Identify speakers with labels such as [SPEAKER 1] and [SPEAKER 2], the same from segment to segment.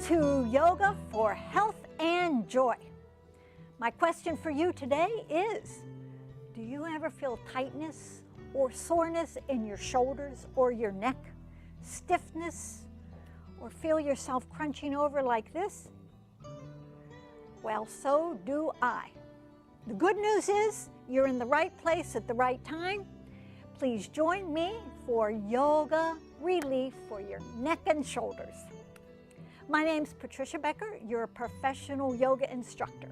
[SPEAKER 1] to Yoga for Health and Joy. My question for you today is, do you ever feel tightness or soreness in your shoulders or your neck, stiffness, or feel yourself crunching over like this? Well, so do I. The good news is you're in the right place at the right time. Please join me for yoga relief for your neck and shoulders. My name's Patricia Becker. You're a professional yoga instructor.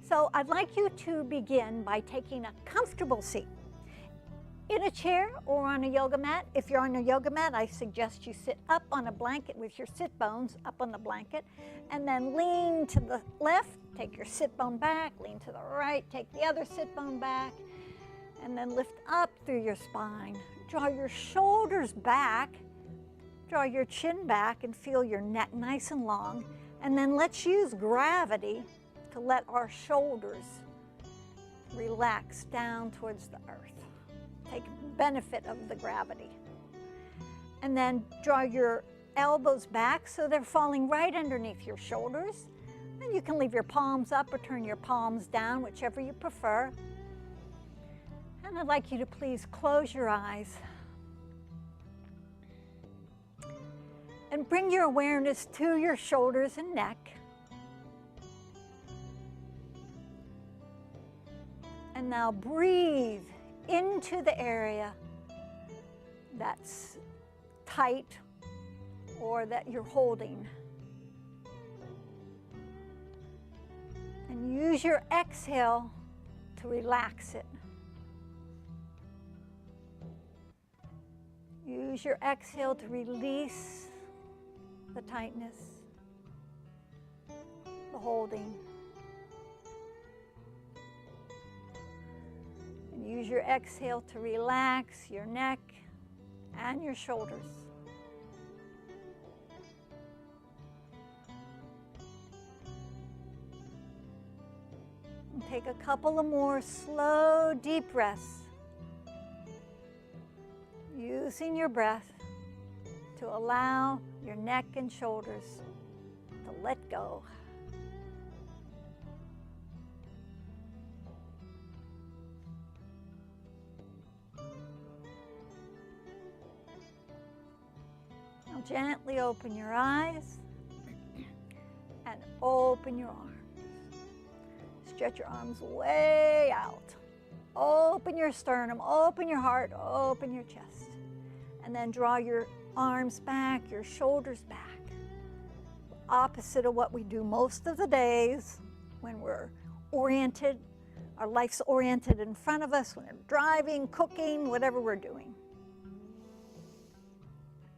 [SPEAKER 1] So I'd like you to begin by taking a comfortable seat in a chair or on a yoga mat. If you're on a yoga mat, I suggest you sit up on a blanket with your sit bones up on the blanket, and then lean to the left, take your sit bone back, lean to the right, take the other sit bone back, and then lift up through your spine. Draw your shoulders back, draw your chin back, and feel your neck nice and long. And then let's use gravity to let our shoulders relax down towards the earth. Take benefit of the gravity. And then draw your elbows back so they're falling right underneath your shoulders. And you can leave your palms up or turn your palms down, whichever you prefer. And I'd like you to please close your eyes and bring your awareness to your shoulders and neck. And now breathe into the area that's tight or that you're holding. And use your exhale to relax it. Use your exhale to release the tightness, the holding. And use your exhale to relax your neck and your shoulders. And take a couple of more slow, deep breaths, using your breath to allow your neck and shoulders to let go. Now gently open your eyes and open your arms. Stretch your arms way out. Open your sternum, open your heart, open your chest. And then draw your arms back, your shoulders back. Opposite of what we do most of the days when we're oriented, our life's oriented in front of us, when we're driving, cooking, whatever we're doing.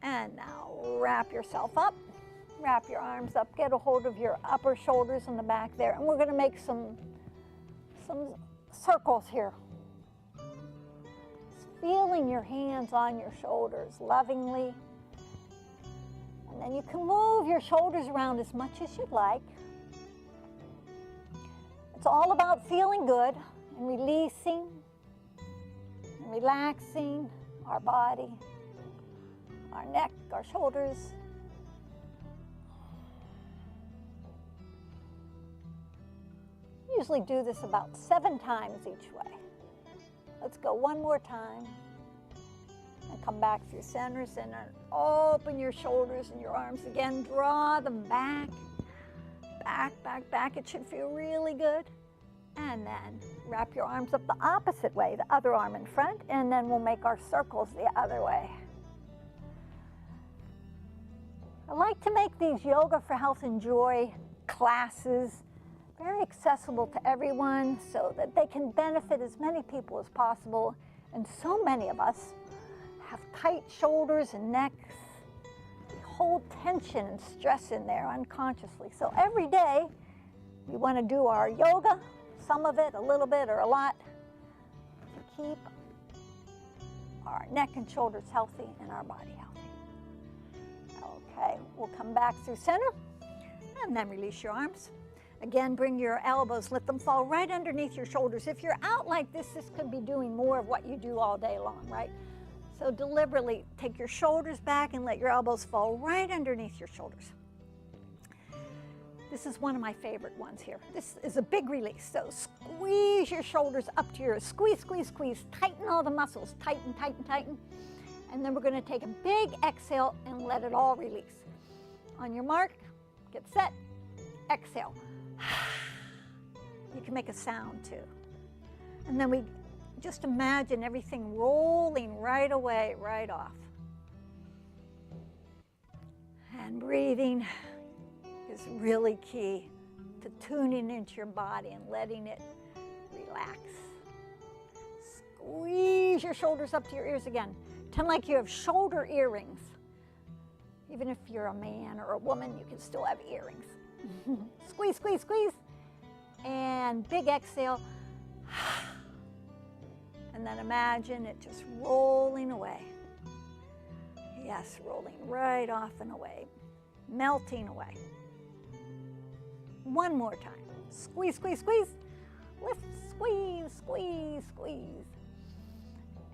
[SPEAKER 1] And now wrap yourself up, wrap your arms up, get a hold of your upper shoulders in the back there, and we're going to make some circles here. Feeling your hands on your shoulders lovingly. And then you can move your shoulders around as much as you'd like. It's all about feeling good and releasing and relaxing our body, our neck, our shoulders. Usually do this about 7 times each way. Let's go one more time. And come back through center. Open your shoulders and your arms again. Draw them back. Back, back, back. It should feel really good. And then wrap your arms up the opposite way, the other arm in front, and then we'll make our circles the other way. I like to make these Yoga for Health and Joy classes very accessible to everyone so that they can benefit as many people as possible. And so many of us have tight shoulders and necks. We hold tension and stress in there unconsciously. So every day we want to do our yoga, some of it, a little bit or a lot, to keep our neck and shoulders healthy and our body healthy. Okay, we'll come back through center and then release your arms. Again, bring your elbows, let them fall right underneath your shoulders. If you're out like this could be doing more of what you do all day long, right? So deliberately take your shoulders back and let your elbows fall right underneath your shoulders. This is one of my favorite ones here. This is a big release. So squeeze your shoulders up to your, squeeze, squeeze, squeeze. Tighten all the muscles, tighten, tighten, tighten. And then we're gonna take a big exhale and let it all release. On your mark, get set, exhale. You can make a sound too. And then we just imagine everything rolling right away, right off. And breathing is really key to tuning into your body and letting it relax. Squeeze your shoulders up to your ears again. Pretend like you have shoulder earrings. Even if you're a man or a woman, you can still have earrings. Squeeze, squeeze, squeeze. And big exhale. And then imagine it just rolling away. Yes, rolling right off and away. Melting away. One more time. Squeeze, squeeze, squeeze. Lift, squeeze, squeeze, squeeze.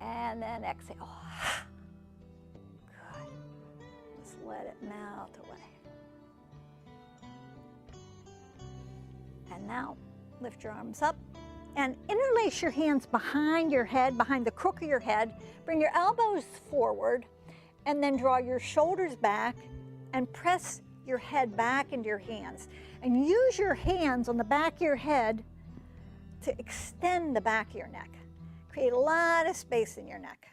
[SPEAKER 1] And then exhale. Good. Just let it melt away. And now, lift your arms up and interlace your hands behind your head, behind the crook of your head. Bring your elbows forward and then draw your shoulders back and press your head back into your hands. And use your hands on the back of your head to extend the back of your neck. Create a lot of space in your neck,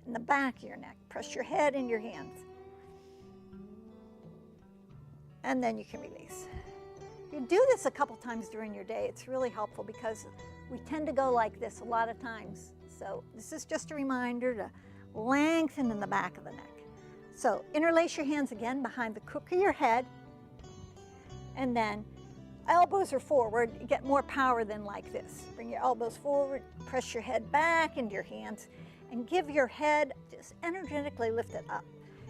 [SPEAKER 1] in the back of your neck. Press your head in your hands. And then you can release. You do this a couple times during your day. It's really helpful because we tend to go like this a lot of times. So this is just a reminder to lengthen in the back of the neck. So interlace your hands again behind the crook of your head. And then elbows are forward. You get more power than like this. Bring your elbows forward, press your head back into your hands, and give your head, just energetically lift it up.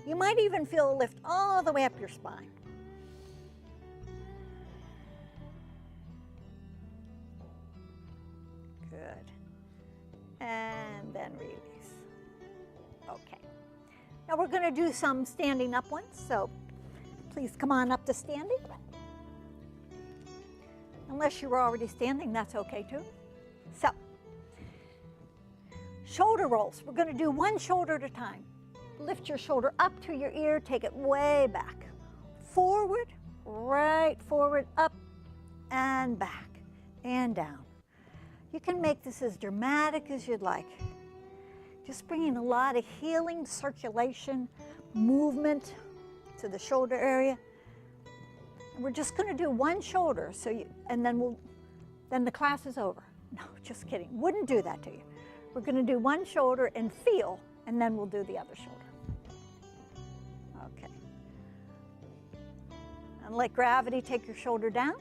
[SPEAKER 1] You might even feel a lift all the way up your spine. Good. And then release. Okay. Now we're going to do some standing up ones, so please come on up to standing. Unless you were already standing, that's okay too. So, shoulder rolls. We're going to do one shoulder at a time. Lift your shoulder up to your ear, take it way back. Forward, right forward, up and back and down. You can make this as dramatic as you'd like. Just bringing a lot of healing, circulation, movement to the shoulder area. And we're just going to do one shoulder, and then the class is over. No, just kidding. Wouldn't do that to you. We're going to do one shoulder and feel, and then we'll do the other shoulder. Okay. And let gravity take your shoulder down.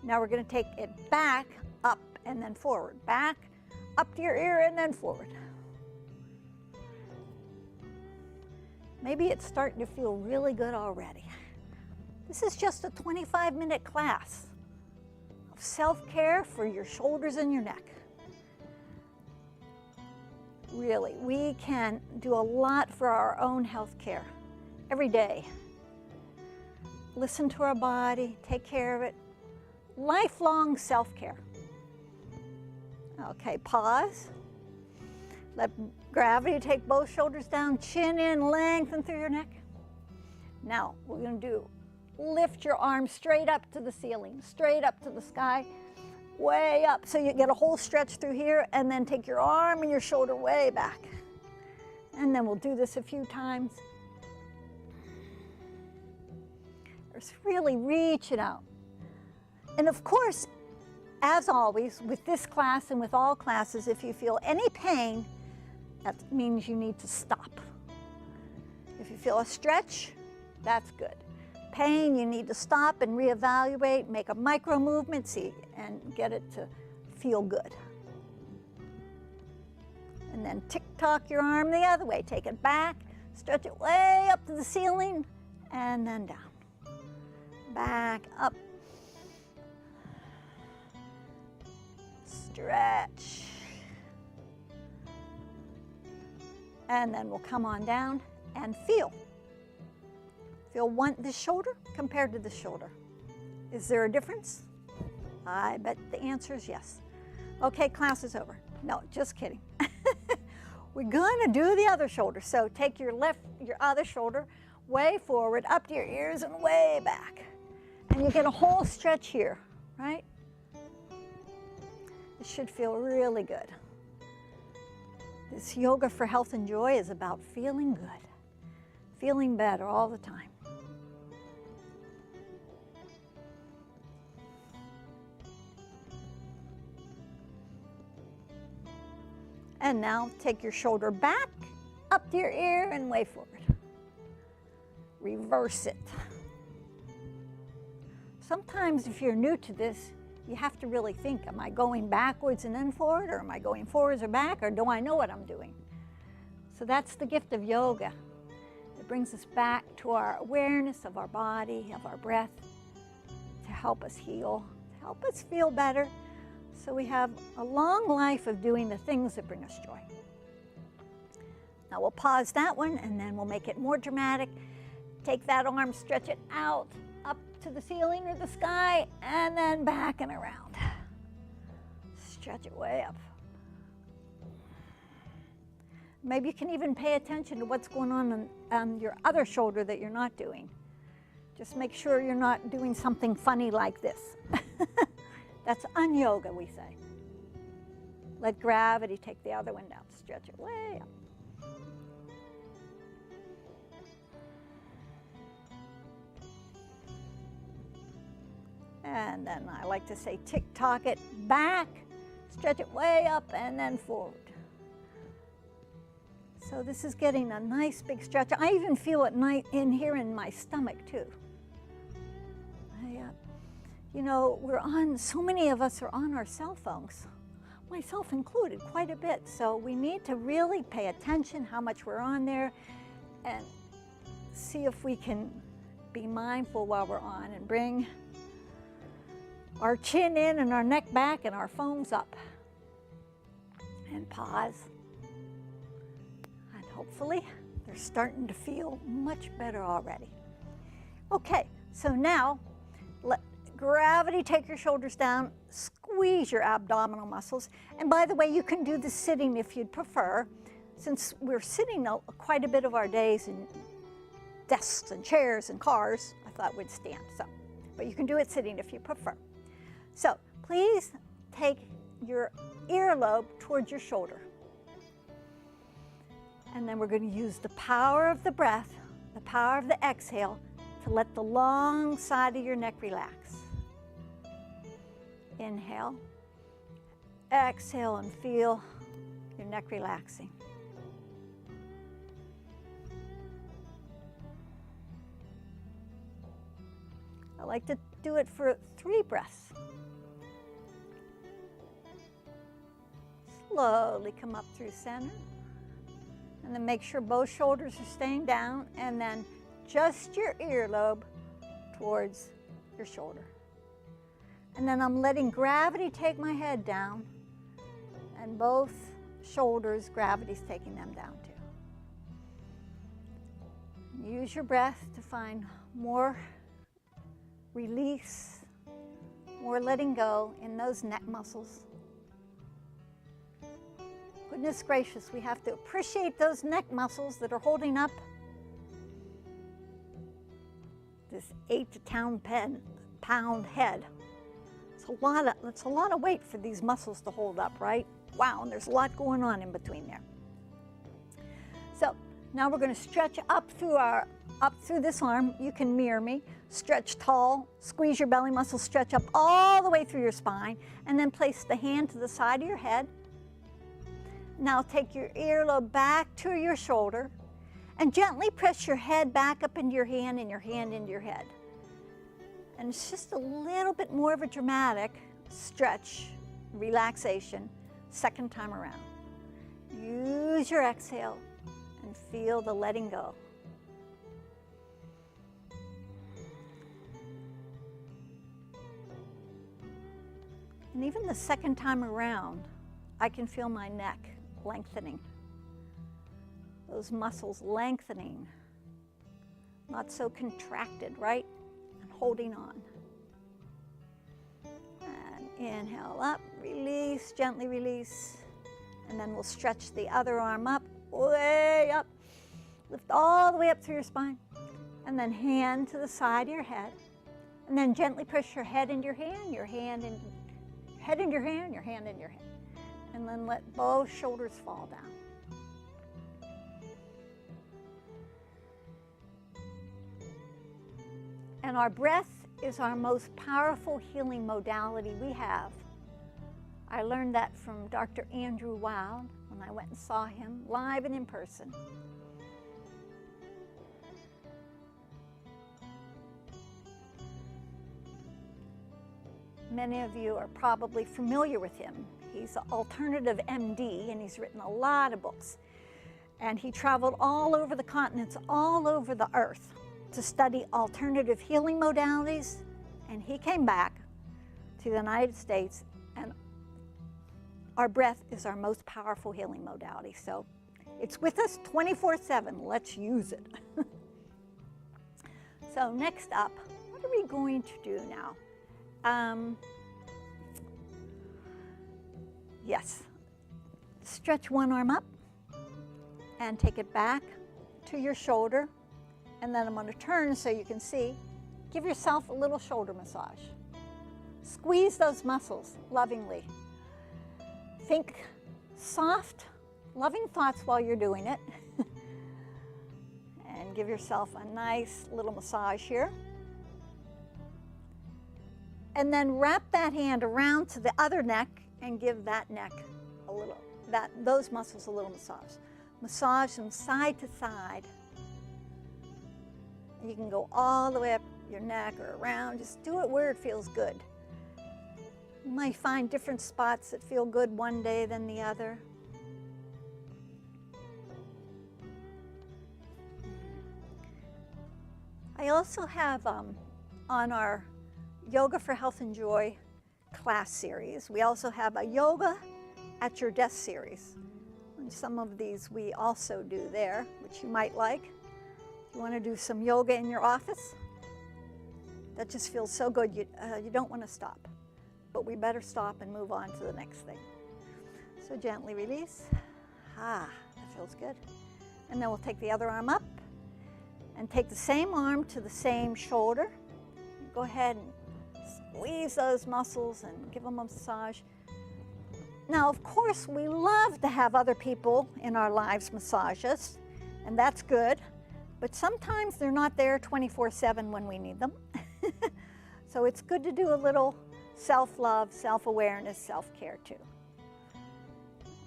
[SPEAKER 1] Now we're going to take it back, up, and then forward. Back, up to your ear, and then forward. Maybe it's starting to feel really good already. This is just a 25-minute class of self-care for your shoulders and your neck. Really, we can do a lot for our own health care every day. Listen to our body, take care of it. Lifelong self-care. Okay, pause. Let gravity take both shoulders down, chin in, lengthen through your neck. Now, we're going to do lift your arms straight up to the ceiling, straight up to the sky, way up. So you get a whole stretch through here, and then take your arm and your shoulder way back. And then we'll do this a few times. Just really reach it out. And of course, as always, with this class and with all classes, if you feel any pain, that means you need to stop. If you feel a stretch, that's good. Pain, you need to stop and reevaluate, make a micro movement, see, and get it to feel good. And then tick-tock your arm the other way. Take it back, stretch it way up to the ceiling, and then down. Back, up. Stretch. And then we'll come on down and feel. Feel this shoulder compared to this shoulder. Is there a difference? I bet the answer is yes. Okay, class is over. No, just kidding. We're gonna do the other shoulder. So take your other shoulder way forward, up to your ears and way back. And you get a whole stretch here, right? This should feel really good. This yoga for health and joy is about feeling good, feeling better all the time. And now take your shoulder back, up to your ear and way forward. Reverse it. Sometimes if you're new to this, you have to really think, am I going backwards and then forward, or am I going forwards or back, or do I know what I'm doing? So that's the gift of yoga. It brings us back to our awareness of our body, of our breath, to help us heal, to help us feel better, so we have a long life of doing the things that bring us joy. Now we'll pause that one, and then we'll make it more dramatic. Take that arm, stretch it out, up to the ceiling or the sky, and then back and around. Stretch it way up. Maybe you can even pay attention to what's going on your other shoulder that you're not doing. Just make sure you're not doing something funny like this. That's un-yoga, we say. Let gravity take the other one down. Stretch it way up. And then I like to say tick-tock it back, stretch it way up, and then forward. So this is getting a nice big stretch. I even feel it in here in my stomach too. You know, so many of us are on our cell phones, myself included, quite a bit. So we need to really pay attention how much we're on there and see if we can be mindful while we're on and bring our chin in and our neck back and our phones up. And pause. And hopefully they're starting to feel much better already. Okay, so now let gravity take your shoulders down, squeeze your abdominal muscles. And by the way, you can do this sitting if you'd prefer. Since we're sitting quite a bit of our days in desks and chairs and cars, I thought we'd stand. But you can do it sitting if you prefer. So please take your earlobe towards your shoulder. And then we're going to use the power of the breath, the power of the exhale, to let the long side of your neck relax. Inhale, exhale, and feel your neck relaxing. I like to do it for 3 breaths. Slowly come up through center, and then make sure both shoulders are staying down, and then just your earlobe towards your shoulder. And then I'm letting gravity take my head down, and both shoulders, gravity's taking them down too. Use your breath to find more release, more letting go in those neck muscles. Goodness gracious, we have to appreciate those neck muscles that are holding up this 8 to 10 pound head. It's a lot of weight for these muscles to hold up, right? Wow, and there's a lot going on in between there. So now we're going to stretch up through this arm. You can mirror me. Stretch tall, squeeze your belly muscles, stretch up all the way through your spine, and then place the hand to the side of your head. Now take your earlobe back to your shoulder and gently press your head back up into your hand and your hand into your head. And it's just a little bit more of a dramatic stretch, relaxation, second time around. Use your exhale and feel the letting go. And even the second time around, I can feel my neck lengthening. Those muscles lengthening, not so contracted, right? And holding on. Inhale up, release, gently release. And then we'll stretch the other arm up, way up. Lift all the way up through your spine. And then hand to the side of your head. And then gently push your head into your hand, your hand in, head into your hand, your hand in your head. And then let both shoulders fall down. And our breath is our most powerful healing modality we have. I learned that from Dr. Andrew Wild when I went and saw him live and in person. Many of you are probably familiar with him. He's an alternative MD, and he's written a lot of books. And he traveled all over the continents, all over the earth, to study alternative healing modalities. And he came back to the United States, and our breath is our most powerful healing modality. So it's with us 24/7. Let's use it. So next up, what are we going to do now? Yes, stretch one arm up and take it back to your shoulder. And then I'm going to turn so you can see. Give yourself a little shoulder massage. Squeeze those muscles lovingly. Think soft, loving thoughts while you're doing it. And give yourself a nice little massage here. And then wrap that hand around to the other neck and give that neck a little, those muscles a little massage. Massage them side to side. You can go all the way up your neck or around. Just do it where it feels good. You might find different spots that feel good one day than the other. I also have on our Yoga for Health and Joy class series, we also have a Yoga at Your Desk series. And some of these we also do there, which you might like. You want to do some yoga in your office? That just feels so good, you don't want to stop. But we better stop and move on to the next thing. So gently release. Ah, that feels good. And then we'll take the other arm up and take the same arm to the same shoulder. Go ahead and squeeze those muscles and give them a massage. Now, of course, we love to have other people in our lives massage us, and that's good. But sometimes they're not there 24/7 when we need them. So it's good to do a little self-love, self-awareness, self-care too.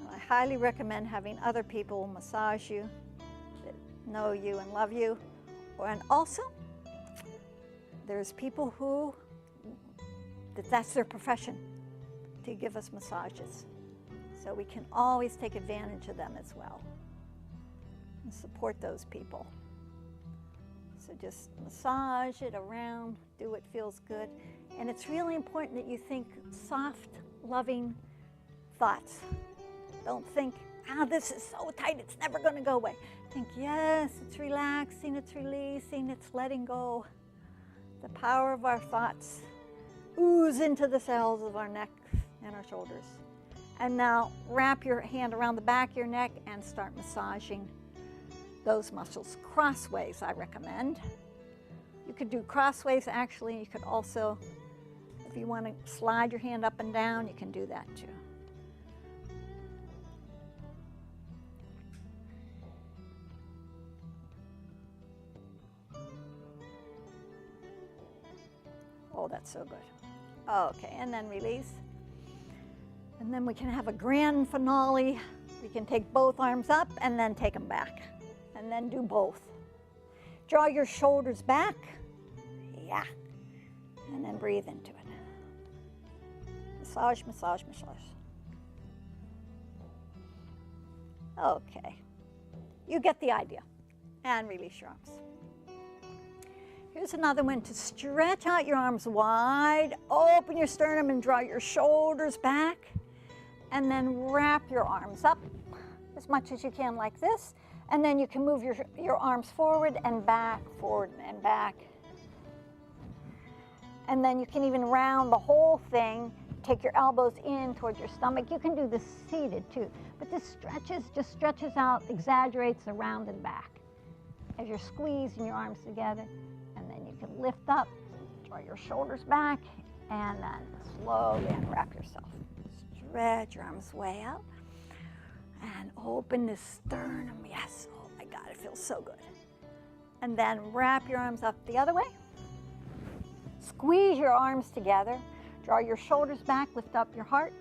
[SPEAKER 1] And I highly recommend having other people massage you that know you and love you. And also, there's people who, that's their profession, to give us massages. So we can always take advantage of them as well and support those people. So just massage it around, do what feels good. And it's really important that you think soft, loving thoughts. Don't think, this is so tight, it's never going to go away. Think, yes, it's relaxing, it's releasing, it's letting go. The power of our thoughts ooze into the cells of our neck and our shoulders. And now wrap your hand around the back of your neck and start massaging those muscles. Crossways, I recommend. You could do crossways, actually. You could also, if you want to slide your hand up and down, you can do that too. Oh, that's so good. Okay, and then release. And then we can have a grand finale. We can take both arms up and then take them back. And then do both. Draw your shoulders back. Yeah. And then breathe into it. Massage, massage, massage. Okay. You get the idea. And release your arms. Here's another one to stretch out your arms wide, open your sternum and draw your shoulders back, and then wrap your arms up as much as you can like this, and then you can move your arms forward and back, and then you can even round the whole thing take your elbows in towards your stomach. You can do this seated too, but this just stretches out, exaggerates the round and back as you're squeezing your arms together. And then you can lift up, draw your shoulders back, and then slowly unwrap yourself. Stretch your arms way out and open the sternum. Yes, oh my God, it feels so good. And then wrap your arms up the other way. Squeeze your arms together. Draw your shoulders back, lift up your heart.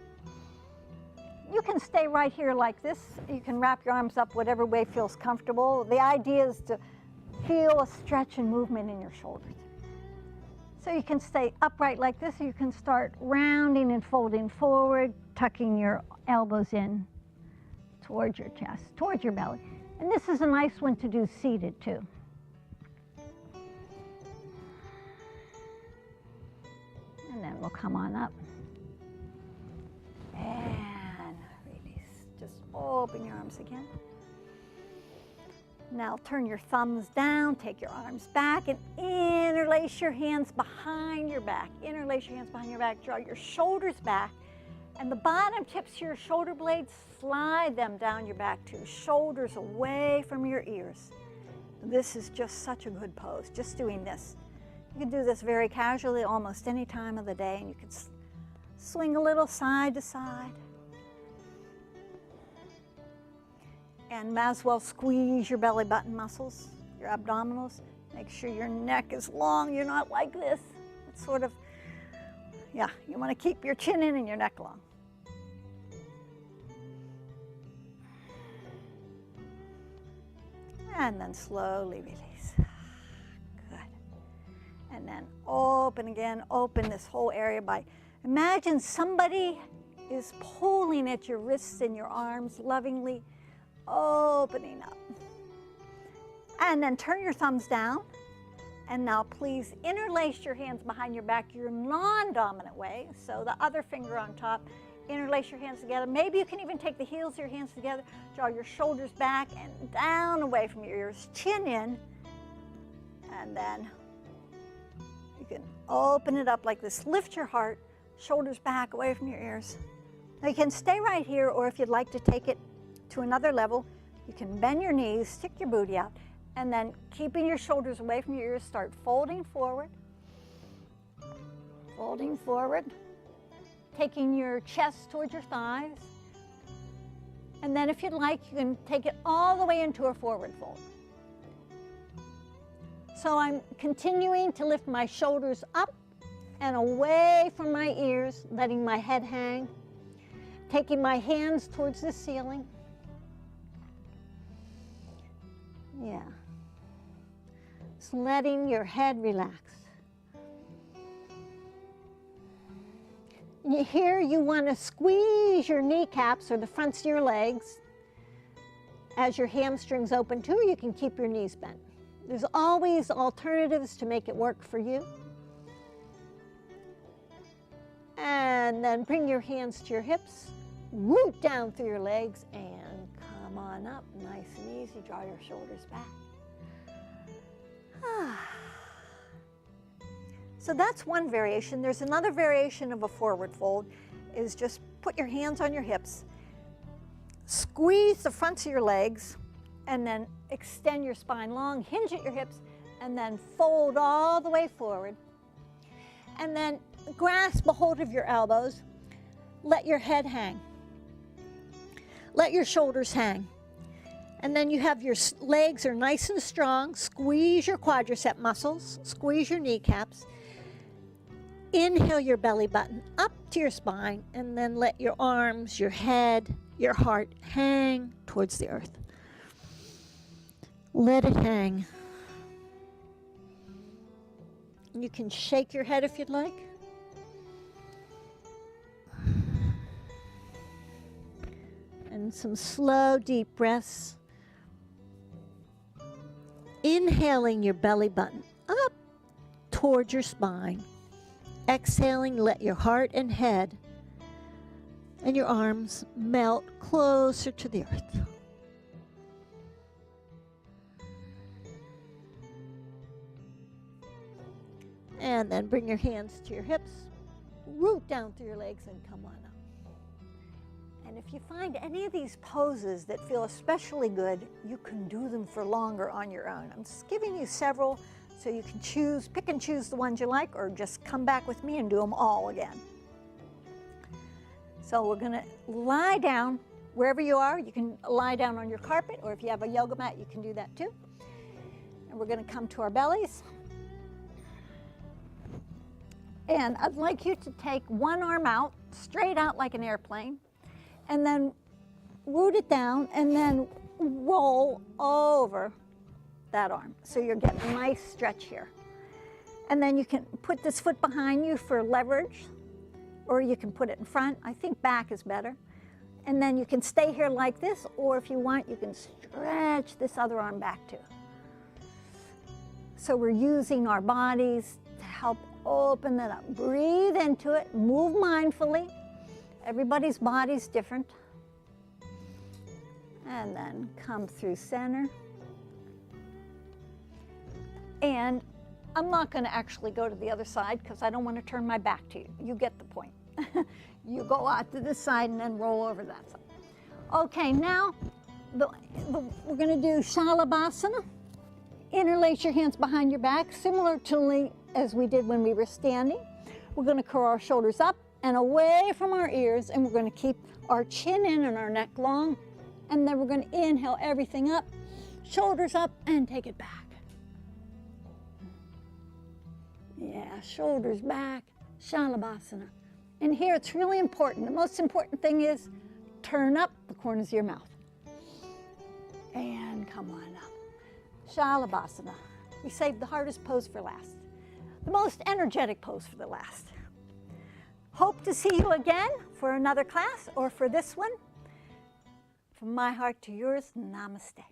[SPEAKER 1] You can stay right here like this. You can wrap your arms up whatever way feels comfortable. The idea is to feel a stretch and movement in your shoulders. So you can stay upright like this, or you can start rounding and folding forward, tucking your elbows in towards your chest, towards your belly. And this is a nice one to do seated too. And then we'll come on up. And release. Just open your arms again. Now turn your thumbs down, take your arms back, and interlace your hands behind your back. Interlace your hands behind your back. Draw your shoulders back. And the bottom tips of your shoulder blades, slide them down your back too. Shoulders away from your ears. This is just such a good pose, just doing this. You can do this very casually almost any time of the day, and you can swing a little side to side. And as well squeeze your belly button muscles, your abdominals. Make sure your neck is long. You're not like this. It's sort of, yeah, you want to keep your chin in and your neck long. And then slowly release. Good. And then open again, open this whole area by, imagine somebody is pulling at your wrists and your arms lovingly, opening up. And then turn your thumbs down. And now please interlace your hands behind your back your non-dominant way. So the other finger on top, interlace your hands together. Maybe you can even take the heels of your hands together, draw your shoulders back and down away from your ears, chin in, and then you can open it up like this. Lift your heart, shoulders back away from your ears. Now you can stay right here, or if you'd like to take it to another level, you can bend your knees, stick your booty out, and then keeping your shoulders away from your ears, start folding forward, taking your chest towards your thighs. And then if you'd like, you can take it all the way into a forward fold. So I'm continuing to lift my shoulders up and away from my ears, letting my head hang, taking my hands towards the ceiling. Yeah. Just letting your head relax. Here you want to squeeze your kneecaps or the fronts of your legs as your hamstrings open too. You can keep your knees bent. There's always alternatives to make it work for you. And then bring your hands to your hips, root down through your legs, and come on up. Nice and easy. Draw your shoulders back. So that's one variation. There's another variation of a forward fold, is just put your hands on your hips, squeeze the fronts of your legs, and then extend your spine long, hinge at your hips, and then fold all the way forward. And then grasp a hold of your elbows, let your head hang, let your shoulders hang. And then you have your legs are nice and strong. Squeeze your quadricep muscles, squeeze your kneecaps. Inhale your belly button up to your spine, and then let your arms, your head, your heart hang towards the earth. Let it hang. You can shake your head if you'd like. And some slow, deep breaths. Inhaling your belly button up towards your spine. Exhaling, let your heart and head and your arms melt closer to the earth. And then bring your hands to your hips. root down through your legs and come on up. And if you find any of these poses that feel especially good, you can do them for longer on your own. I'm just giving you several so you can choose, pick and choose the ones you like, or just come back with me and do them all again. So we're gonna lie down wherever you are. You can lie down on your carpet, or if you have a yoga mat, you can do that too. And we're gonna come to our bellies. And I'd like you to take one arm out, straight out like an airplane, and then root it down and then roll over that arm. So you're getting a nice stretch here. And then you can put this foot behind you for leverage, or you can put it in front. I think back is better. And then you can stay here like this, or if you want, you can stretch this other arm back too. So we're using our bodies to help open that up. Breathe into it, move mindfully. Everybody's body's different. And then come through center. And I'm not going to actually go to the other side because I don't want to turn my back to you. You get the point. You go out to this side and then roll over that side. Okay, now we're going to do Shalabhasana. Interlace your hands behind your back, similarly as we did when we were standing. We're going to curl our shoulders up and away from our ears, and we're going to keep our chin in and our neck long. And then we're going to inhale everything up, shoulders up, and take it back. Yeah, shoulders back, Shalabhasana. And here it's really important. The most important thing is turn up the corners of your mouth. And come on up. Shalabhasana. We saved the hardest pose for last. The most energetic pose for the last. Hope to see you again for another class or for this one. From my heart to yours, namaste.